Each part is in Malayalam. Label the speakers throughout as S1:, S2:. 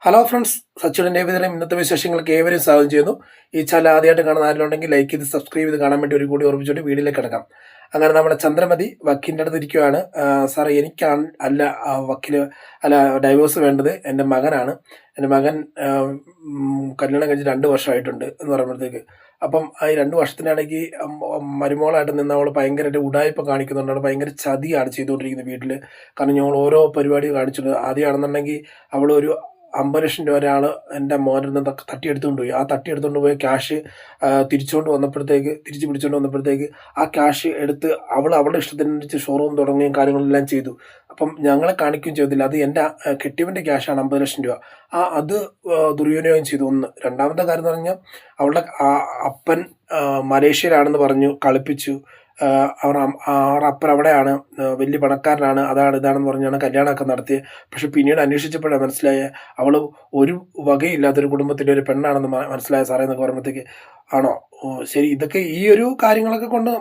S1: ഹലോ ഫ്രണ്ട്സ്, സച്ചിയുടെ വിതരണം ഇന്നത്തെ വിശേഷങ്ങൾക്ക് ഏവരും സ്വാഗതം ചെയ്യുന്നു. ഈ ചാനൽ ആദ്യമായിട്ട് കാണുന്ന ആരെങ്കിലും ലൈക്ക് ചെയ്ത് സബ്സ്ക്രൈബ് ചെയ്ത് കാണാൻ വേണ്ടി ഒരു കൂടി ഓർമ്മിച്ചുകൊണ്ട് വീഡിയോയിലേക്ക് കിടക്കാം. അങ്ങനെ നമ്മുടെ ചന്ദ്രമതി വക്കീലിൻ്റെ അടുത്ത് ഇരിക്കുകയാണ്. സാറേ, എനിക്കാണ് അല്ല വക്കീല് അല്ല ഡൈവോഴ്സ് വേണ്ടത്, എൻ്റെ മകനാണ്. എൻ്റെ മകൻ കല്യാണം കഴിച്ച് 2 വർഷമായിട്ടുണ്ട് എന്ന് പറയുമ്പോഴത്തേക്ക്, അപ്പം ഈ 2 വർഷത്തിനാണെങ്കിൽ മരുമോളായിട്ട് നിന്ന് അവൾ ഭയങ്കരമായിട്ട് ഉടായ്പ കാണിക്കുന്നുണ്ട്. അവൾ ഭയങ്കര ചതിയാണ് ചെയ്തുകൊണ്ടിരിക്കുന്നത് വീട്ടിൽ. കാരണം ഞങ്ങൾ ഓരോ പരിപാടി കാണിച്ചിട്ടുണ്ട്. ആദ്യമാണെന്നുണ്ടെങ്കിൽ അവൾ ഒരു 50,000 രൂപ ഒരാൾ എൻ്റെ മോനിൽ നിന്ന് തട്ടിയെടുത്തുകൊണ്ട് പോയി. ആ തട്ടിയെടുത്തുകൊണ്ട് പോയ ക്യാഷ് തിരിച്ചു പിടിച്ചുകൊണ്ട് വന്നപ്പോഴത്തേക്ക് ആ ക്യാഷ് എടുത്ത് അവളുടെ ഇഷ്ടത്തിനനുസരിച്ച് ഷോറൂം തുടങ്ങുകയും കാര്യങ്ങളെല്ലാം ചെയ്തു. അപ്പം ഞങ്ങളെ കാണിക്കുകയും ചെയ്തില്ല. അത് എൻ്റെ കെട്ടിയവൻ്റെ ക്യാഷാണ് 50,000 രൂപ. അത് ദുർവിനിയോഗം ചെയ്തു. ഒന്ന്. രണ്ടാമത്തെ കാര്യം എന്ന് പറഞ്ഞാൽ അവളുടെ അപ്പൻ മലേഷ്യയിലാണെന്ന് പറഞ്ഞു കളിപ്പിച്ചു. അവർ അപ്പൻ അവിടെയാണ്, വലിയ പണക്കാരനാണ്, അതാണ് ഇതാണെന്ന് പറഞ്ഞാണ് കല്യാണമൊക്കെ നടത്തിയത്. പക്ഷെ പിന്നീട് അന്വേഷിച്ചപ്പോഴാണ് മനസ്സിലായ അവൾ ഒരു വകയില്ലാത്തൊരു കുടുംബത്തിലെ ഒരു പെണ്ണാണെന്ന് മനസ്സിലായ സാറേ എന്നൊക്കെ പറയുമ്പോഴത്തേക്ക്, ആണോ, ശരി, ഇതൊക്കെ ഈ ഒരു കാര്യങ്ങളൊക്കെ കൊണ്ട്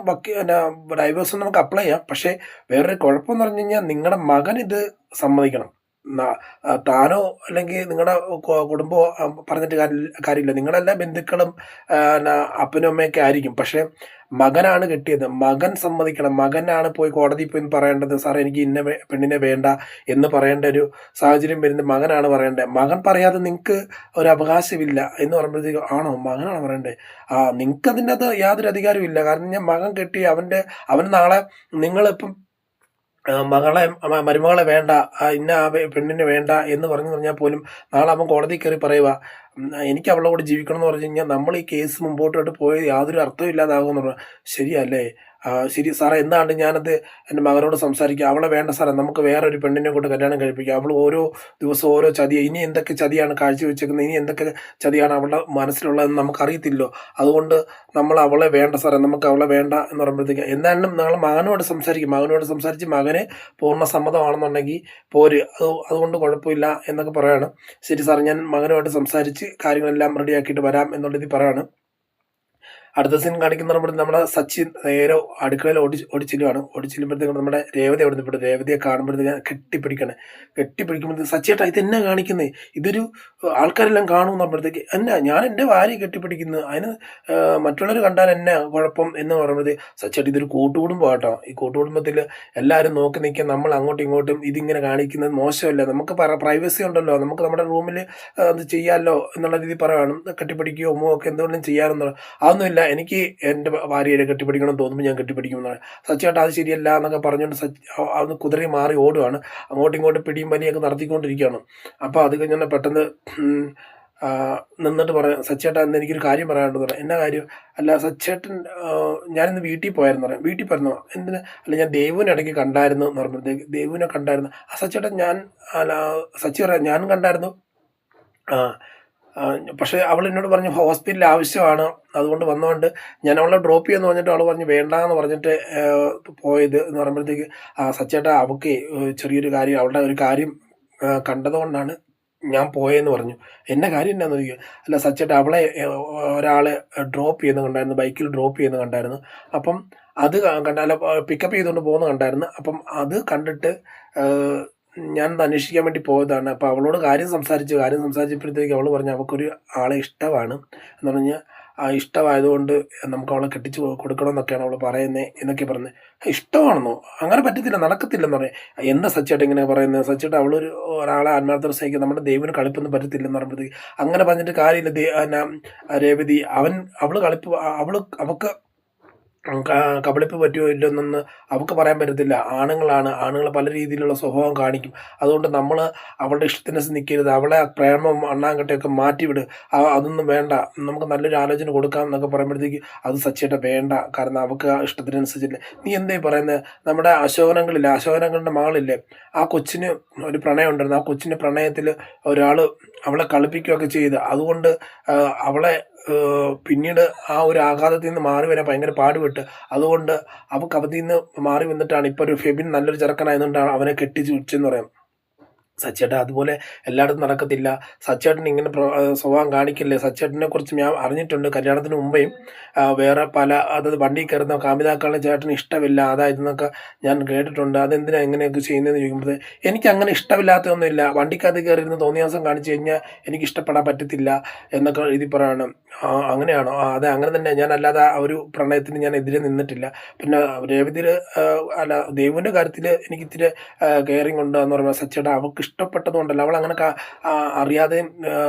S1: ഡൈവേഴ്സ് നമുക്ക് അപ്ലൈ ചെയ്യാം. പക്ഷേ വേറൊരു കുഴപ്പമെന്ന് പറഞ്ഞു കഴിഞ്ഞാൽ നിങ്ങളുടെ മകൻ ഇത് സമ്മതിക്കണം. താനോ അല്ലെങ്കിൽ നിങ്ങളുടെ കുടുംബമോ പറഞ്ഞിട്ട് കാര്യമില്ല. നിങ്ങളെല്ലാ ബന്ധുക്കളും അപ്പനും അമ്മയൊക്കെ ആയിരിക്കും. പക്ഷേ മകനാണ് കിട്ടിയത്, മകൻ സമ്മതിക്കണം. മകനാണ് പോയി കോടതിയിൽ പോയി പറയേണ്ടത്, സാറേ എനിക്ക് ഇന്ന പെണ്ണിനെ വേണ്ട എന്ന് പറയേണ്ട ഒരു സാഹചര്യം വരുന്നത് മകനാണ് പറയേണ്ടത്. മകൻ പറയാതെ നിങ്ങൾക്ക് ഒരു അവകാശമില്ല എന്ന് പറയുമ്പോഴത്തേക്ക്, ആണോ മകനാണ് പറയേണ്ടത്? നിങ്ങൾക്ക് അതിൻ്റെ അത് യാതൊരു അധികാരവും ഇല്ല. കാരണം ഞാൻ മകൻ കെട്ടി അവൻ നാളെ നിങ്ങളിപ്പം മരുമകളെ വേണ്ട, ഇന്ന പെണ്ണിനെ വേണ്ട എന്ന് പറഞ്ഞാൽ പോലും നാളെ അവൻ കോടതി കയറി പറയുക എനിക്ക് അവളെ കൂടെ ജീവിക്കണം എന്ന് പറഞ്ഞു കഴിഞ്ഞാൽ നമ്മൾ ഈ കേസ് മുമ്പോട്ടോട്ട് പോയത് യാതൊരു അർത്ഥവും ഇല്ലാതാകുമെന്ന് പറഞ്ഞു. ശരിയല്ലേ? ശരി സാറേ, എന്താണ് ഞാനത് എൻ്റെ മകനോട് സംസാരിക്കുക. അവളെ വേണ്ട സാറേ, നമുക്ക് വേറൊരു പെണ്ണിനെ കൊണ്ട് കല്യാണം കഴിപ്പിക്കുക. അവൾ ഓരോ ദിവസവും ഓരോ ചതിയാണ്, ഇനി എന്തൊക്കെ ചതിയാണ് കാഴ്ചവെച്ചേക്കുന്നത്, ഇനി എന്തൊക്കെ ചതിയാണ് അവളുടെ മനസ്സിലുള്ളതെന്ന് നമുക്കറിയത്തില്ലോ. അതുകൊണ്ട് നമ്മൾ അവളെ വേണ്ട സാറേ, നമുക്ക് അവളെ വേണ്ട എന്ന് പറയുമ്പോഴത്തേക്ക്, എന്തായാലും നിങ്ങൾ മകനോട് സംസാരിച്ച് മകന് പൂർണ്ണ സമ്മതമാണെന്നുണ്ടെങ്കിൽ പോര്, അതുകൊണ്ട് കുഴപ്പമില്ല എന്നൊക്കെ പറയാണ്. ശരി സാറേ, ഞാൻ മകനുമായിട്ട് സംസാരിച്ച് കാര്യങ്ങളെല്ലാം റെഡിയാക്കിയിട്ട് വരാം എന്നുള്ളത് പറയാണ്. അടുത്ത സീൻ കാണിക്കുന്ന നമ്മുടെ സച്ചിൻ നേരെ അടുക്കളയിൽ ഓടിച്ചെല്ലുമ്പോഴത്തേക്കും നമ്മുടെ രേവതി അവിടെ നിന്ന് രേവതിയെ കാണുമ്പോഴത്തേക്ക് കെട്ടിപ്പിടിക്കുമ്പോഴത്തേക്ക് സച്ചിയേട്ടാ ഇതെന്നാ കാണിക്കുന്നത്, ഇതൊരു ആൾക്കാരെല്ലാം കാണുമെന്ന് പറയുമ്പോഴത്തേക്ക്, ഞാൻ എൻ്റെ ഭാര്യയെ കെട്ടിപ്പിടിക്കുന്നു, അതിന് മറ്റുള്ളവർ കണ്ടാൽ എന്നെ കുഴപ്പം എന്ന് പറയുമ്പോഴത്തേക്ക്, സച്ചിയേട്ടാ ഇതൊരു കൂട്ടുകുടുംബം കേട്ടോ. ഈ കൂട്ടുകുടുംബത്തിൽ എല്ലാവരും നോക്കി നിൽക്കാൻ നമ്മൾ അങ്ങോട്ടും ഇങ്ങോട്ടും ഇതിങ്ങനെ കാണിക്കുന്നത് മോശമല്ല. നമുക്ക് പ്രൈവസി ഉണ്ടല്ലോ, നമുക്ക് നമ്മുടെ റൂമിൽ അത് ചെയ്യാമല്ലോ എന്നുള്ള രീതിയിൽ പറയുകയാണ്. കെട്ടിപ്പിടിക്കുകയോ ഉമ്മോ ഒക്കെ എന്തുകൊണ്ടും ചെയ്യാമെന്നുള്ള അതൊന്നുമില്ല, എനിക്ക് എൻ്റെ ഭാര്യയെ കെട്ടിപ്പിടിക്കണം തോന്നുമ്പോൾ ഞാൻ കെട്ടിപ്പിടിക്കുമെന്നാണ്. സച്ചിയായിട്ട് അത് ശരിയല്ല എന്നൊക്കെ പറഞ്ഞുകൊണ്ട് അന്ന് കുതിര മാറി ഓടുകയാണ്. അങ്ങോട്ടും ഇങ്ങോട്ടും പിടിയും വലിയൊക്കെ നടത്തിക്കൊണ്ടിരിക്കുകയാണ്. അപ്പോൾ അത് കഴിഞ്ഞാൽ പെട്ടെന്ന് നിന്നിട്ട് പറയാം, സച്ചേട്ടാ എന്ന് എനിക്കൊരു കാര്യം പറയാനുണ്ടെന്ന് പറയാം. എന്നാ കാര്യം? അല്ല സച്ചേട്ടൻ, ഞാനിന്ന് വീട്ടിൽ പോയായിരുന്നു പറയാം. വീട്ടിൽ പോയിരുന്നു എന്തിന്? അല്ല ഞാൻ ദേവുവിനെ ഇടയ്ക്ക് കണ്ടായിരുന്നു എന്ന് പറയുമ്പോഴത്തേക്ക്, ദേവുവിനെ കണ്ടായിരുന്നു. സച്ചേട്ടൻ സച്ചി പറയാം, ഞാനും കണ്ടായിരുന്നു. പക്ഷേ അവൾ എന്നോട് പറഞ്ഞു ഹോസ്പിറ്റലിൽ ആവശ്യമാണ്, അതുകൊണ്ട് വന്നുകൊണ്ട് ഞാൻ അവളെ ഡ്രോപ്പ് ചെയ്യുമെന്ന് പറഞ്ഞിട്ട് അവൾ പറഞ്ഞു വേണ്ട എന്ന് പറഞ്ഞിട്ട് പോയത് എന്ന് പറയുമ്പോഴത്തേക്ക്, സച്ചേട്ടാ അവൾക്ക് ചെറിയൊരു കാര്യം, അവളുടെ ഒരു കാര്യം കണ്ടതുകൊണ്ടാണ് ഞാൻ പോയെന്ന് പറഞ്ഞു. എന്നെ കാര്യം എന്നാന്ന് ചോദിക്കുക. അല്ല സച്ചേട്ടാ, അവളെ ഒരാൾ ഡ്രോപ്പ് ചെയ്യുന്നത് കണ്ടായിരുന്നു, ബൈക്കിൽ ഡ്രോപ്പ് ചെയ്യുന്നത് കണ്ടായിരുന്നു. അപ്പം അത് അല്ല പിക്കപ്പ് ചെയ്തുകൊണ്ട് പോകുന്നത് കണ്ടായിരുന്നു. അപ്പം അത് കണ്ടിട്ട് ഞാനത് അന്വേഷിക്കാൻ വേണ്ടി പോയതാണ്. അപ്പോൾ അവളോട് കാര്യം സംസാരിച്ചപ്പോഴത്തേക്ക് അവൾ പറഞ്ഞു അവൾക്കൊരു ആളെ ഇഷ്ടമാണ് എന്ന് പറഞ്ഞാൽ, ഇഷ്ടമായതുകൊണ്ട് നമുക്ക് അവളെ കെട്ടിച്ച് കൊടുക്കണമെന്നൊക്കെയാണ് അവൾ പറയുന്നത് എന്നൊക്കെ പറഞ്ഞത്. ഇഷ്ടമാണെന്നോ? അങ്ങനെ പറ്റത്തില്ല, നടക്കത്തില്ലെന്ന് പറയാം. എന്താ സച്ചേട്ടൻ ഇങ്ങനെ പറയുന്നത്? സച്ചേട്ടൻ ഒരാളെ ആത്മാർത്ഥ സ്നേഹിക്കുക, നമ്മുടെ ദൈവന് കളിപ്പൊന്നും പറ്റത്തില്ലെന്ന് പറയുമ്പോഴത്തേക്ക്, അങ്ങനെ പറഞ്ഞിട്ട് കാര്യമില്ല രേവതി, അവൾ അവൾക്ക് കബളിപ്പ് പറ്റുമോ ഇല്ലെന്നൊന്ന് അവൾക്ക് പറയാൻ പറ്റത്തില്ല. ആണുങ്ങൾ പല രീതിയിലുള്ള സ്വഭാവം കാണിക്കും. അതുകൊണ്ട് നമ്മൾ അവളുടെ ഇഷ്ടത്തിനനുസരിച്ച് നിൽക്കരുത്. അവളെ പ്രേമം അണ്ണാങ്കട്ടയൊക്കെ മാറ്റിവിട്, അതൊന്നും വേണ്ട, നമുക്ക് നല്ലൊരു ആലോചന കൊടുക്കാം എന്നൊക്കെ പറയുമ്പോഴത്തേക്ക്, അത് സച്ചേട്ട വേണ്ട, കാരണം അവൾക്ക് ഇഷ്ടത്തിനനുസരിച്ചില്ല. നീ എന്തേ പറയുന്നത്? നമ്മുടെ അശോകനങ്ങളുടെ മകളില്ലേ, ആ കൊച്ചിന് ഒരു പ്രണയം ഉണ്ടായിരുന്നു. ആ കൊച്ചിൻ്റെ പ്രണയത്തിൽ ഒരാൾ അവളെ കളിപ്പിക്കുകയൊക്കെ ചെയ്ത്, അതുകൊണ്ട് അവളെ പിന്നീട് ആ ഒരു ആഘാതത്തിൽ നിന്ന് മാറി വരാൻ ഭയങ്കര പാടുപെട്ട്, അതുകൊണ്ട് അവൾക്ക് അവധിയിൽ നിന്ന് മാറി വന്നിട്ടാണ് ഇപ്പോൾ ഒരു ഫെബിൻ നല്ലൊരു ചെറുക്കനായതുകൊണ്ടാണ് അവനെ കെട്ടിച്ച് വിളിച്ചെന്ന് പറയാം. സച്ചേട്ടൻ അതുപോലെ എല്ലായിടത്തും നടക്കത്തില്ല. സച്ചേട്ടൻ ഇങ്ങനെ സ്വഭാവം കാണിക്കില്ലേ. സച്ചേട്ടനെ കുറിച്ച് ഞാൻ അറിഞ്ഞിട്ടുണ്ട്. കല്യാണത്തിന് മുമ്പേയും വേറെ പല അതായത് വണ്ടി കയറുന്ന കാമിതാക്കളുടെ ചേട്ടന് ഇഷ്ടമില്ല അതായതെന്നൊക്കെ ഞാൻ കേട്ടിട്ടുണ്ട്. അതെന്തിനാണ് ഇങ്ങനെയൊക്കെ ചെയ്യുന്നതെന്ന് ചോദിക്കുമ്പോൾ എനിക്ക് അങ്ങനെ ഇഷ്ടമില്ലാത്തതൊന്നുമില്ല. വണ്ടിക്കകത്ത് കയറിയിരുന്ന് തോന്നിയാസം കാണിച്ചു കഴിഞ്ഞാൽ എനിക്ക് ഇഷ്ടപ്പെടാൻ പറ്റത്തില്ല എന്നൊക്കെ എഴുതി പറയാണ്. അങ്ങനെയാണോ? അതെ, അങ്ങനെ തന്നെ. ഞാൻ അല്ലാതെ ആ ഒരു പ്രണയത്തിന് ഞാൻ എതിരെ നിന്നിട്ടില്ല. പിന്നെ രേവതിയുടെ അല്ല ദേവുവിൻ്റെ കാര്യത്തിൽ എനിക്ക് ഇത്തിരി കെയറിങ് ഉണ്ട് എന്ന് പറയുമ്പോൾ സച്ചേട്ടാ അവൾക്ക് ഇഷ്ടപ്പെട്ടത് കൊണ്ടല്ല, അവൾ അങ്ങനെ അറിയാതെയും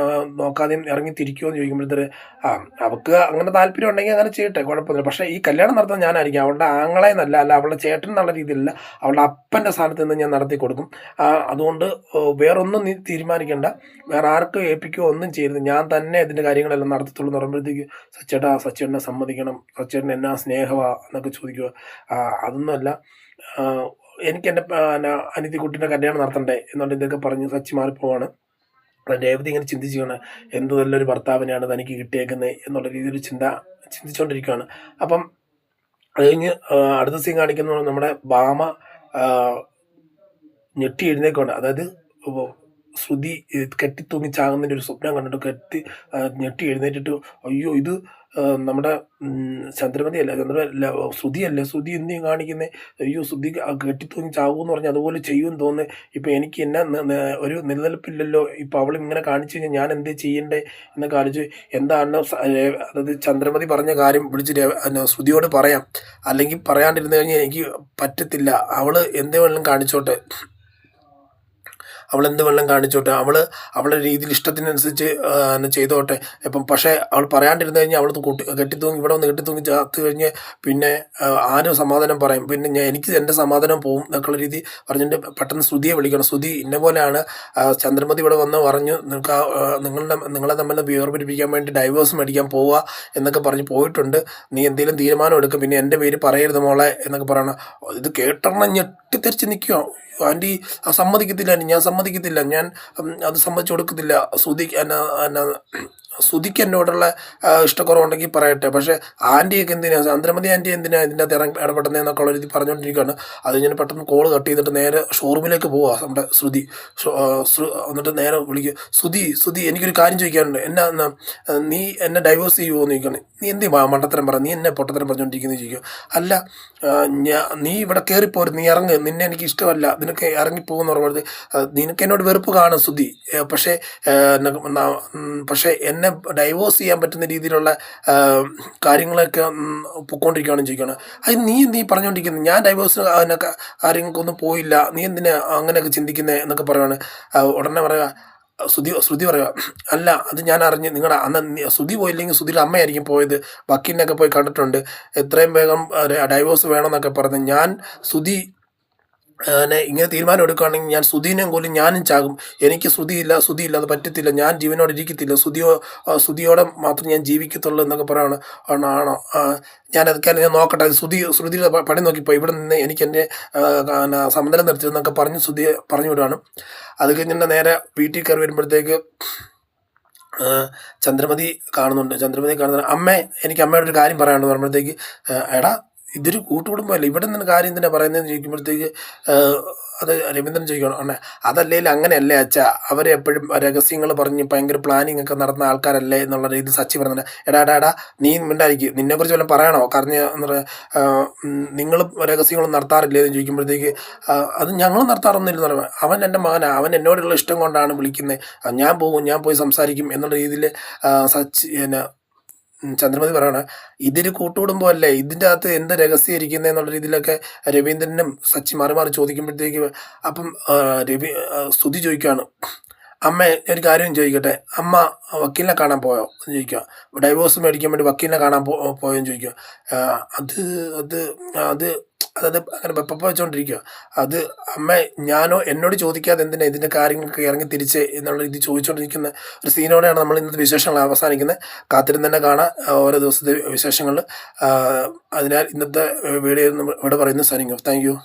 S1: നോക്കാതെയും ഇറങ്ങി തിരിക്കുമോ എന്ന് ചോദിക്കുമ്പോഴത്തേക്ക് അവൾക്ക് അങ്ങനെ താല്പര്യം ഉണ്ടെങ്കിൽ അങ്ങനെ ചെയ്യട്ടെ, കുഴപ്പമൊന്നുമില്ല. പക്ഷേ ഈ കല്യാണം നടത്താൻ ഞാനായിരിക്കും. അവളുടെ ആങ്ങളെ എന്നല്ല, അല്ല അവളുടെ ചേട്ടൻ എന്നുള്ള രീതിയിലല്ല, അവളുടെ അപ്പൻ്റെ സ്ഥാനത്ത് നിന്ന് ഞാൻ നടത്തി കൊടുക്കും. അതുകൊണ്ട് വേറൊന്നും നീ തീരുമാനിക്കേണ്ട, വേറെ ആർക്കും ഏൽപ്പിക്കുകയോ ഒന്നും ചെയ്യരുത്, ഞാൻ തന്നെ ഇതിൻ്റെ കാര്യങ്ങളെല്ലാം നടത്തത്തുള്ളൂ എന്ന് പറയുമ്പോഴത്തേക്ക് സച്ചേട്ടനെ സമ്മതിക്കണം, സച്ചേട്ടൻ എന്നാ സ്നേഹമാ എന്നൊക്കെ ചോദിക്കുക. അതൊന്നുമല്ല, എനിക്ക് എൻ്റെ അനിയത്തിക്കുട്ടീൻ്റെ കല്യാണം നടത്തണ്ടേ എന്നുകൊണ്ട് ഇതൊക്കെ പറഞ്ഞ് സച്ചി മാറിപ്പോവാണ്. രേവതി ഇങ്ങനെ ചിന്തിക്കുകയാണ്, എന്ത് നല്ലൊരു ഭർത്താവിനെയാണ് തനിക്ക് കിട്ടിയേക്കുന്നത് എന്നുള്ള രീതിയിൽ ചിന്തിച്ചുകൊണ്ടിരിക്കുകയാണ്. അപ്പം അത് കഴിഞ്ഞ് അടുത്ത സീൻ കാണിക്കുന്ന നമ്മുടെ ഭാമ ഞെട്ടി എഴുന്നേക്കാണ്. അതായത് ശ്രുതി കെട്ടിത്തൂങ്ങി ചാകുന്നതിൻ്റെ ഒരു സ്വപ്നം കണ്ടിട്ട് ഞെട്ടി എഴുന്നേറ്റിട്ട് അയ്യോ ഇത് നമ്മുടെ ചന്ദ്രമതിയല്ല ശ്രുതിയല്ലേ, ശ്രുതി എന്തെയും കാണിക്കുന്നത്, അയ്യോ ശ്രുതി കെട്ടിത്തൂങ്ങി ചാകുമെന്ന് പറഞ്ഞാൽ അതുപോലെ ചെയ്യുമെന്ന് തോന്നുന്നു. ഇപ്പം എനിക്ക് എന്നെ ഒരു നിലനിൽപ്പില്ലല്ലോ, ഇപ്പം അവൾ ഇങ്ങനെ കാണിച്ചു കഴിഞ്ഞാൽ ഞാൻ എന്തേ ചെയ്യണ്ടേ എന്നൊക്കെ ആലോചിച്ച് എന്താണ് അതായത് ചന്ദ്രമതി പറഞ്ഞ കാര്യം വിളിച്ച് ശ്രുതിയോട് പറയാം, അല്ലെങ്കിൽ പറയാണ്ടിരുന്നു കഴിഞ്ഞാൽ എനിക്ക് പറ്റത്തില്ല, അവൾ എന്തെങ്കിലും കാണിച്ചോട്ടെ, അവളെന്ത് വെള്ളം കാണിച്ചോട്ടെ, അവളുടെ രീതിയിൽ ഇഷ്ടത്തിനനുസരിച്ച് ചെയ്തോട്ടെ. ഇപ്പം പക്ഷേ അവൾ പറയാണ്ടിരുന്നു കഴിഞ്ഞാൽ അവൾ കെട്ടിത്തൂങ്ങി ഇവിടെ വന്ന് കെട്ടിത്തൂങ്ങി ചാത്ത് കഴിഞ്ഞ് പിന്നെ ആരും സമാധാനം പറയും, പിന്നെ എനിക്ക് എൻ്റെ സമാധാനം പോവും എന്നൊക്കെയുള്ള രീതി പറഞ്ഞിട്ട് പെട്ടെന്ന് ശ്രുതിയെ വിളിക്കണം. ശ്രുതി ഇന്ന പോലെയാണ്, ചന്ദ്രമതി ഇവിടെ വന്ന് പറഞ്ഞു നിങ്ങളെ തമ്മിൽ വേർപിരിപ്പിക്കാൻ വേണ്ടി ഡൈവേഴ്സ് മേടിക്കാൻ പോവുക എന്നൊക്കെ പറഞ്ഞ് പോയിട്ടുണ്ട്, നീ എന്തെങ്കിലും തീരുമാനം എടുക്കും, പിന്നെ എൻ്റെ പേര് പറയരുത് മോളെ എന്നൊക്കെ പറയണം. ഇത് കേട്ടറിഞ്ഞ ഞെട്ടിത്തെറിച്ച് നിൽക്കുമോ, ആൻറ്റി സമ്മതിക്കത്തില്ല, ഞാൻ സമ്മതിക്കത്തില്ല, ഞാൻ അത് സമ്മതിച്ചു കൊടുക്കത്തില്ല, ശ്രുതിക്ക് എന്നോടുള്ള ഇഷ്ടക്കുറവുണ്ടെങ്കിൽ പറയട്ടെ, പക്ഷേ ആൻറ്റിയൊക്കെ എന്തിനാണ്, ചന്ദ്രമതി ആൻറ്റി എന്തിനാണ് ഇതിൻ്റെ അകത്ത് ഇടപെടുന്നതെന്നൊക്കെ ഉള്ള രീതി പറഞ്ഞുകൊണ്ടിരിക്കുകയാണ്. അത് ഞാൻ പെട്ടെന്ന് കോള് കട്ട് ചെയ്തിട്ട് നേരെ ഷോറൂമിലേക്ക് പോവുക നമ്മുടെ ശ്രുതി. എന്നിട്ട് നേരെ വിളിക്കുക, ശ്രുതി എനിക്കൊരു കാര്യം ചോദിക്കാനുണ്ട്, നീ എന്നെ ഡൈവേഴ്സ് ചെയ്യുമോ എന്ന് ചോദിക്കുകയാണ്. നീ എന്ത് മണ്ടത്തരം പറ, നീ എന്നെ പൊട്ടത്തരം പറഞ്ഞുകൊണ്ടിരിക്കുന്നത് ചോദിക്കുക. അല്ല നീ ഇവിടെ കയറിപ്പോരും, നീ ഇറങ്ങ്, നിന്നെ എനിക്ക് ഇഷ്ടമല്ല, നിനക്ക് ഇറങ്ങിപ്പോകുമെന്ന് പറയുന്നത്, നിനക്ക് എന്നോട് വെറുപ്പ് കാണും ശ്രുതി, പക്ഷേ എന്നെ ഡൈവോഴ്സ് ചെയ്യാൻ പറ്റുന്ന രീതിയിലുള്ള കാര്യങ്ങളൊക്കെ പൊയ്ക്കൊണ്ടിരിക്കുകയാണെന്ന് ചോദിക്കുകയാണ്. അത് നീ പറഞ്ഞുകൊണ്ടിരിക്കുന്നത്, ഞാൻ ഡൈവോഴ്സിന് കാര്യങ്ങൾക്കൊന്നും പോയില്ല, നീ എന്തിനാ അങ്ങനെയൊക്കെ ചിന്തിക്കുന്നത് എന്നൊക്കെ പറയുകയാണ്. ഉടനെ പറയുക ശ്രുതി പറയുക, അല്ല അത് ഞാൻ അറിഞ്ഞ് നിങ്ങളുടെ അന്ന് ശ്രുതി പോയില്ലെങ്കിൽ ശ്രുതിയുടെ അമ്മയായിരിക്കും പോയത്, വക്കീലിനൊക്കെ പോയി കണ്ടിട്ടുണ്ട്, എത്രയും വേഗം ഡൈവോഴ്സ് വേണമെന്നൊക്കെ പറഞ്ഞ് ഞാൻ ശ്രുതി ഇങ്ങനെ തീരുമാനം എടുക്കുകയാണെങ്കിൽ ഞാൻ ശ്രുതിനെ പോലും ഞാനും ചാകും, എനിക്ക് ശ്രുതിയില്ല അത് പറ്റത്തില്ല, ഞാൻ ജീവനോടെ ഇരിക്കത്തില്ല, ശ്രുതിയോടെ മാത്രം ഞാൻ ജീവിക്കത്തുള്ളൂ എന്നൊക്കെ പറയുകയാണ്. ആണോ, ഞാൻ ഞാൻ നോക്കട്ടെ, ശ്രുതിയുടെ പണി നോക്കിപ്പോൾ ഇവിടെ നിന്ന് എനിക്ക് എൻ്റെ സമനില നിർത്തിയെന്നൊക്കെ പറഞ്ഞ് ശ്രുതിയെ പറഞ്ഞു വിടുകയാണ്. അത് കഴിഞ്ഞിട്ട് നേരെ വീട്ടിൽ കയറി വരുമ്പോഴത്തേക്ക് ചന്ദ്രമതി കാണുന്നുണ്ട്. എനിക്ക് അമ്മയോട് ഒരു കാര്യം പറയാനുണ്ടെന്ന് പറയുമ്പോഴത്തേക്ക്, എടാ ഇതൊരു കൂട്ടുകുടുംബമല്ലേ, ഇവിടെ നിന്ന് കാര്യം തന്നെ പറയുന്നതെന്ന് ചോദിക്കുമ്പോഴത്തേക്ക് അത് രവീന്ദ്രൻ ചോദിക്കണം, അണ്ണേ അതല്ലേലും അങ്ങനെയല്ലേ അച്ഛാ, അവരെ എപ്പോഴും രഹസ്യങ്ങൾ പറഞ്ഞ് ഭയങ്കര പ്ലാനിങ് ഒക്കെ നടന്ന ആൾക്കാരല്ലേ എന്നുള്ള രീതി സച്ചി പറയുന്നുണ്ട്. എടാ നീ മിണ്ടായിരിക്കും, നിന്നെക്കുറിച്ച് വല്ലതും പറയണോ, കാരണം എന്താ പറയുക, നിങ്ങളും രഹസ്യങ്ങളും നടത്താറില്ലേ എന്ന് ചോദിക്കുമ്പോഴത്തേക്ക്, അത് ഞങ്ങൾ നടത്താറൊന്നുമില്ലെന്ന് പറയുമ്പോൾ, അവൻ എൻ്റെ മകനാണ്, അവൻ എന്നോടുള്ള ഇഷ്ടം കൊണ്ടാണ് വിളിക്കുന്നത്, ഞാൻ പോയി സംസാരിക്കും എന്നുള്ള രീതിയിൽ ചന്ദ്രമതി പറയണ, ഇതൊരു കൂട്ടുകുടുംബമല്ലേ, ഇതിൻ്റെ അകത്ത് എന്ത് രഹസ്യം ഇരിക്കുന്നത് എന്നുള്ള രീതിയിലൊക്കെ രവീന്ദ്രനും സച്ചി മാറി ചോദിക്കുമ്പോഴത്തേക്ക്, അപ്പം ശ്രുതി ചോദിക്കുകയാണ്, അമ്മ ഒരു കാര്യം ചോദിക്കട്ടെ, അമ്മ വക്കീലിനെ കാണാൻ പോയോ എന്ന് ചോദിക്കുക, ഡൈവോഴ്സ് മേടിക്കാൻ വേണ്ടി വക്കീലിനെ കാണാൻ പോയെന്ന് ചോദിക്കുക. അതായത് അങ്ങനെ വെപ്പ വെച്ചുകൊണ്ടിരിക്കുക. അത് എന്നോട് ചോദിക്കാതെ എന്തിനാ ഇതിൻ്റെ കാര്യങ്ങൾക്ക് ഇറങ്ങി തിരിച്ച് എന്നുള്ള രീതി ചോദിച്ചുകൊണ്ടിരിക്കുന്ന ഒരു സീനോടെയാണ് നമ്മൾ ഇന്നത്തെ വിശേഷങ്ങൾ അവസാനിക്കുന്നത്. കാത്തിരുന്ന് തന്നെ കാണാം ഓരോ ദിവസത്തെ വിശേഷങ്ങൾ. അതിനാൽ ഇന്നത്തെ വീഡിയോ ഇവിടെ പറയുന്നു. Signing off. Thank you.